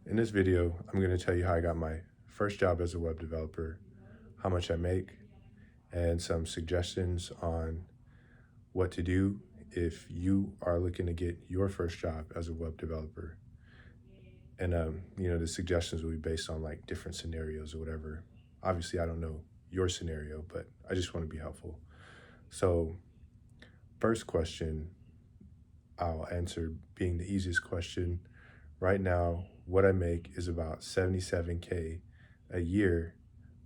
In this video, I'm going to tell you how I got my first job as a web developer, how much I make, and some suggestions on what to do if you are looking to get your first job as a web developer. And, the suggestions will be based on like different scenarios or whatever. Obviously, I don't know your scenario, but I just want to be helpful. So, first question I'll answer being the easiest question. Right now, what I make is about $77K a year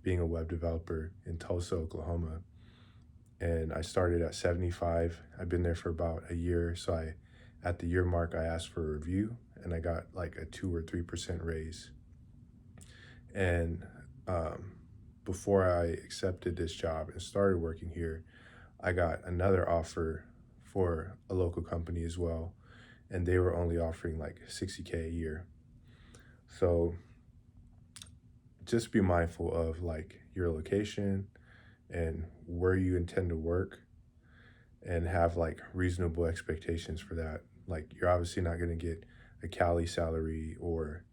being a web developer in Tulsa, Oklahoma. And I started at 75. I've been there for about a year. So at the year mark, I asked for a review and I got like a 2 or 3% raise. And before I accepted this job and started working here, I got another offer for a local company as well. And they were only offering like 60K a year. So just be mindful of like your location and where you intend to work and have like reasonable expectations for that. Like you're obviously not going to get a Cali salary or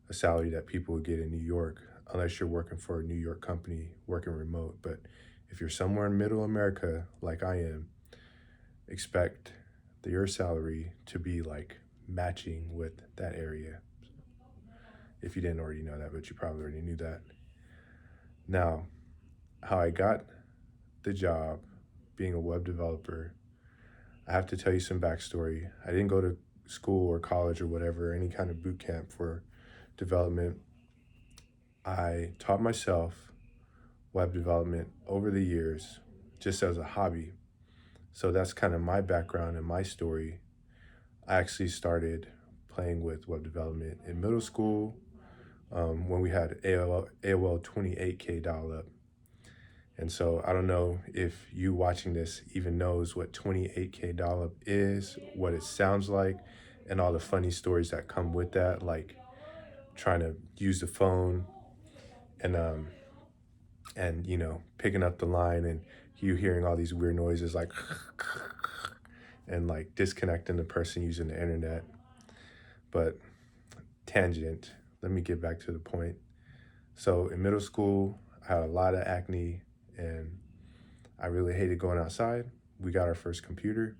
a salary that people would get in New York unless you're working for a New York company working remote. But if you're somewhere in middle America like I am, expect your salary to be like matching with that area. If you didn't already know that, but you probably already knew that. Now, how I got the job being a web developer, I have to tell you some backstory. I didn't go to school or college or whatever, any kind of boot camp for development. I taught myself web development over the years just as a hobby. So that's kind of my background and my story. I actually started playing with web development in middle school when we had AOL 28K dial-up. And so I don't know if you watching this even knows what 28K dial-up is, what it sounds like, and all the funny stories that come with that, like trying to use the phone and picking up the line and you hearing all these weird noises like and like disconnecting the person using the internet. But tangent, let me get back to the point. So in middle school, I had a lot of acne and I really hated going outside. We got our first computer.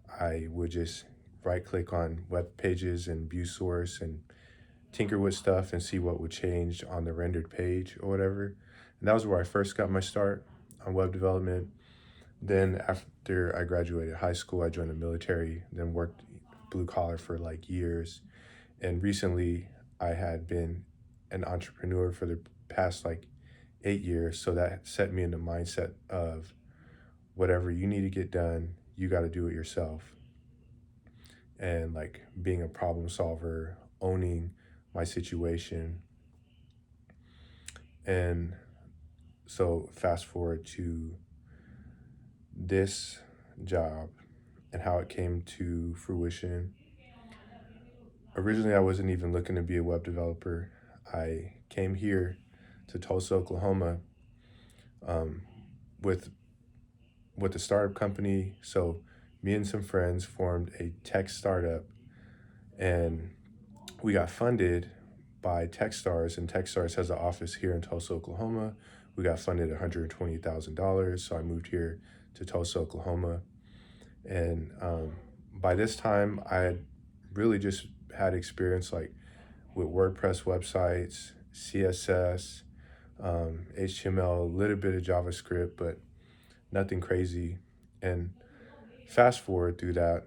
I would just right click on web pages and view source and tinker with stuff and see what would change on the rendered page or whatever. And that was where I first got my start on web development. Then after I graduated high school, I joined the military, then worked blue collar for like years. And recently I had been an entrepreneur for the past like 8 years. So that set me in the mindset of whatever you need to get done, you got to do it yourself. And like being a problem solver, owning my situation. And so fast forward to this job and how it came to fruition. Originally, I wasn't even looking to be a web developer. I came here to Tulsa, Oklahoma, with a startup company. So me and some friends formed a tech startup, and we got funded by Techstars, and Techstars has an office here in Tulsa, Oklahoma. We got funded $120,000, so I moved here to Tulsa, Oklahoma. And by this time, I had really just had experience like with WordPress websites, CSS, HTML, a little bit of JavaScript, but nothing crazy. And fast forward through that,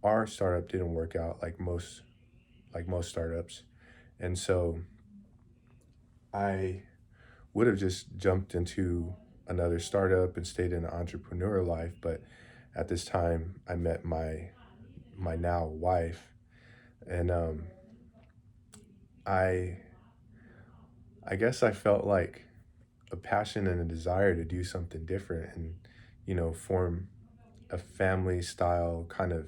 our startup didn't work out like most startups. And so I would have just jumped into another startup and stayed in the entrepreneur life. But at this time, I met my now wife, and I guess I felt like a passion and a desire to do something different and form a family style kind of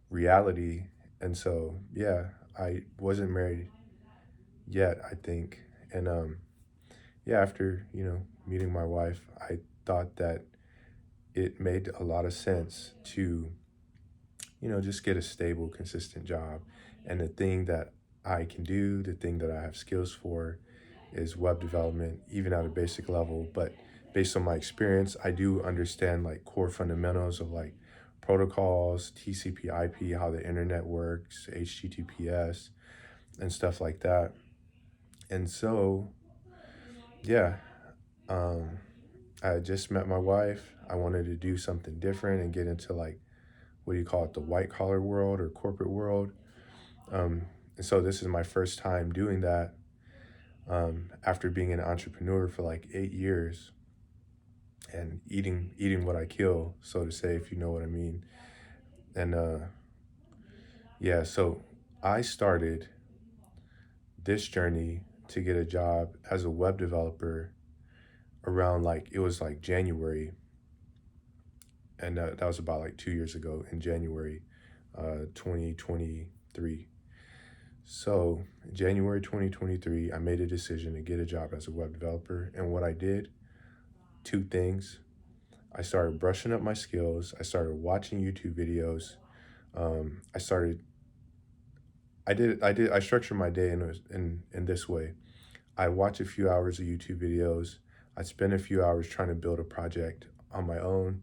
reality. And so yeah, I wasn't married yet, I think. And yeah, after meeting my wife, I thought that it made a lot of sense to just get a stable, consistent job. And the thing that I can do, the thing that I have skills for is web development, even at a basic level. But based on my experience, I do understand like core fundamentals of like protocols, TCP IP, how the internet works, HTTPS, and stuff like that. And so, yeah, um, I just met my wife. I wanted to do something different and get into like, what do you call it, the white collar world or corporate world. Um, and so this is my first time doing that, after being an entrepreneur for like 8 years and eating what I kill, so to say, if you know what I mean. And yeah, so I started this journey to get a job as a web developer around like, it was like January, and that was about like 2 years ago in January 2023. So January 2023, I made a decision to get a job as a web developer. And what I did, two things. I started brushing up my skills. I started watching YouTube videos. I started. I structured my day in this way. I watch a few hours of YouTube videos. I spend a few hours trying to build a project on my own,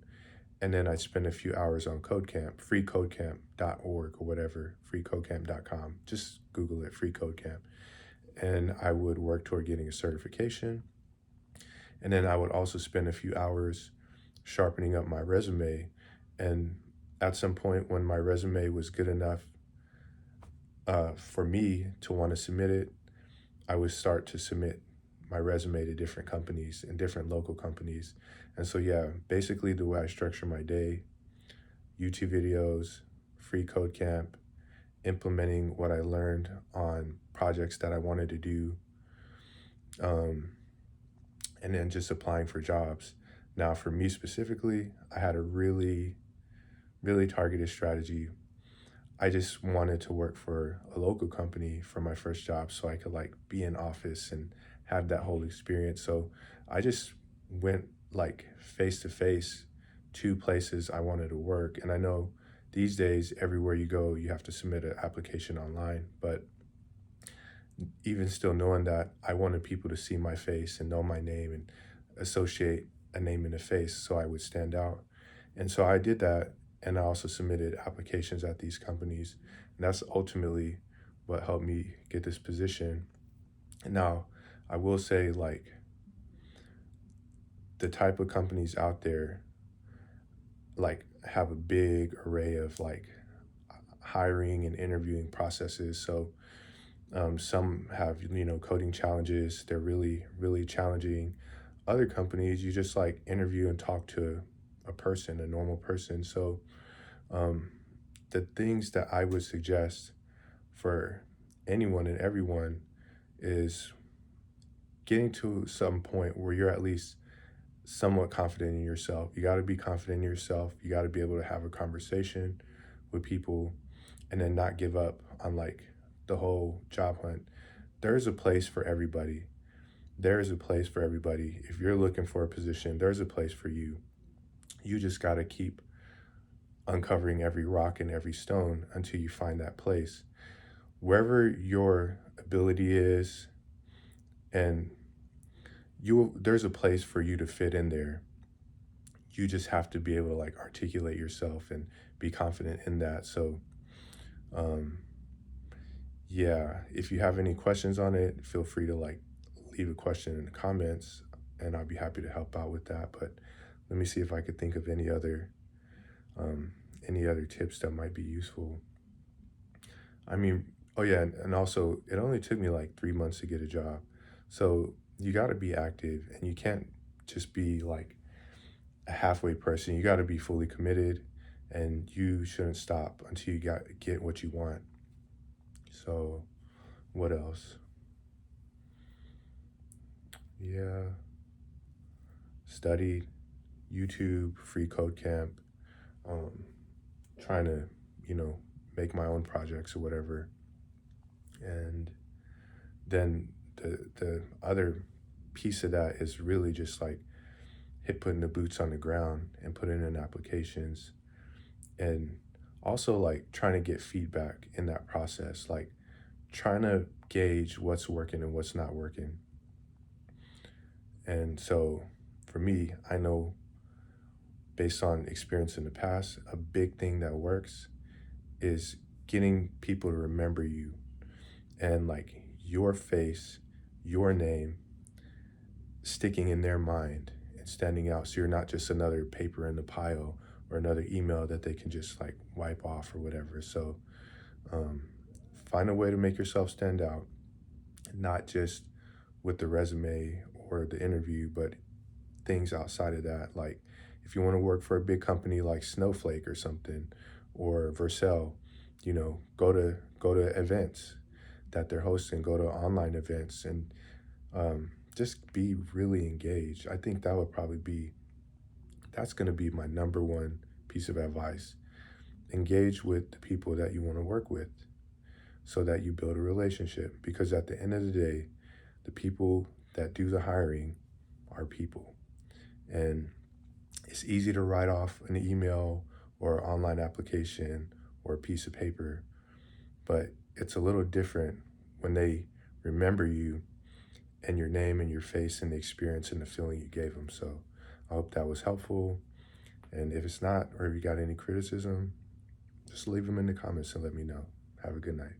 and then I spend a few hours on CodeCamp, freecodecamp.org or whatever, freecodecamp.com. Just Google it, free code camp. And I would work toward getting a certification. And then I would also spend a few hours sharpening up my resume. And at some point when my resume was good enough for me to want to submit it, I would start to submit my resume to different companies and different local companies. And so, yeah, basically the way I structure my day, YouTube videos, free code camp, implementing what I learned on projects that I wanted to do, um, and then just applying for jobs. Now, for me specifically, I had a really, really targeted strategy. I just wanted to work for a local company for my first job so I could like be in office and have that whole experience. So I just went like face to face to places I wanted to work. And I know these days, everywhere you go, you have to submit an application online. But even still knowing that, I wanted people to see my face and know my name and associate a name in a face so I would stand out. And so I did that. And I also submitted applications at these companies. And that's ultimately what helped me get this position. And now, I will say, like, the type of companies out there, like, have a big array of, like, hiring and interviewing processes. So some have, coding challenges. They're really, really challenging. Other companies, you just, like, interview and talk to a person, a normal person. So the things that I would suggest for anyone and everyone is getting to some point where you're at least somewhat confident in yourself. You got to be confident in yourself. You got to be able to have a conversation with people and then not give up on like the whole job hunt. There's a place for everybody. There's a place for everybody. If you're looking for a position, there's a place for you. You just got to keep uncovering every rock and every stone until you find that place. Wherever your ability is, and there's a place for you to fit in there. You just have to be able to like articulate yourself and be confident in that. So yeah, if you have any questions on it, feel free to like leave a question in the comments and I'll be happy to help out with that. But let me see if I could think of any other tips that might be useful. I mean, oh yeah, and also it only took me like 3 months to get a job. So you got to be active and you can't just be like a halfway person. You got to be fully committed and you shouldn't stop until you get what you want. So what else? Yeah, studied, YouTube, free code camp, trying to, make my own projects or whatever. And then the other piece of that is really just like putting the boots on the ground and putting in applications and also like trying to get feedback in that process. Like trying to gauge what's working and what's not working. And so for me, I know based on experience in the past, a big thing that works is getting people to remember you and like your face, your name sticking in their mind and standing out, so you're not just another paper in the pile or another email that they can just like wipe off or whatever. So find a way to make yourself stand out, not just with the resume or the interview, but things outside of that. Like if you want to work for a big company like Snowflake or something, or Vercel, you know, go to events that they're hosting, go to online events, and just be really engaged. I think that would probably be, that's going to be my number one piece of advice. Engage with the people that you want to work with so that you build a relationship. Because at the end of the day, the people that do the hiring are people. And it's easy to write off an email or online application or a piece of paper, but it's a little different when they remember you and your name and your face and the experience and the feeling you gave them. So I hope that was helpful. And if it's not, or if you got any criticism, just leave them in the comments and let me know. Have a good night.